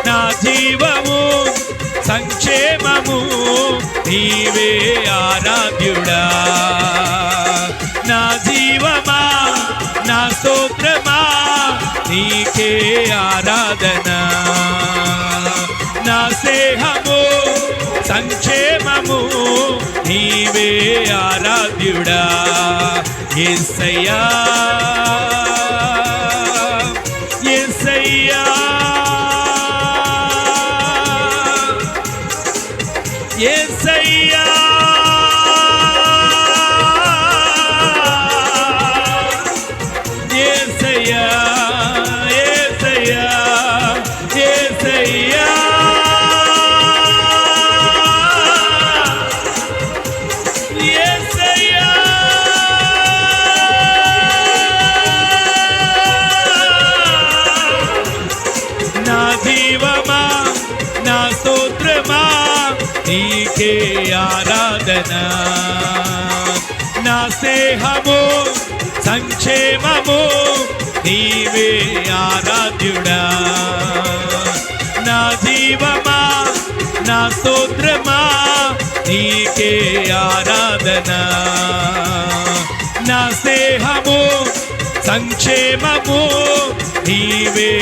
నా జీవము సంక్షేమము నీవే ఆరాధ్యుడా. నా జీవమా నా స్తోత్రమా నీకే ఆరాధన. నా స్నేహము సంక్షేమము నీవే ఆరాధ్యుడా. యేసయ్యా యేసయ్యా యేసయ్యా యేసయ్యా యేసయ్యా యేసయ్యా యేసయ్యా నా జీవమా నా స్తోత్రమా నీకే ఆరాధన. నా స్నేహము సంక్షేమము నీవే ఆరాధ్యుడా. నా జీవమా నా స్తోత్రమా నీకే ఆరాధన. నా స్నేహము సంక్షేమము నీవే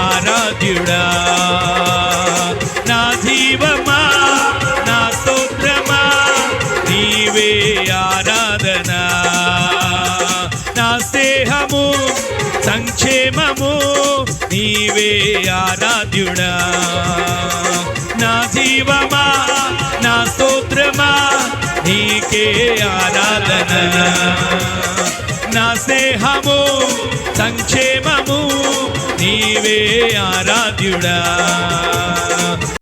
ఆరాధ్యుడా. నా జీవమా నా స్తోత్రమా నీవే ఆరాధన. నా స్నేహము సంక్షేమము నీవే ఆరాధ్యుడా. నా జీవమా నా స్తోత్రమా నీకే ఆరాధన. నా స్నేహము సంక్షేమము నీవే ఆరాధ్యుడా.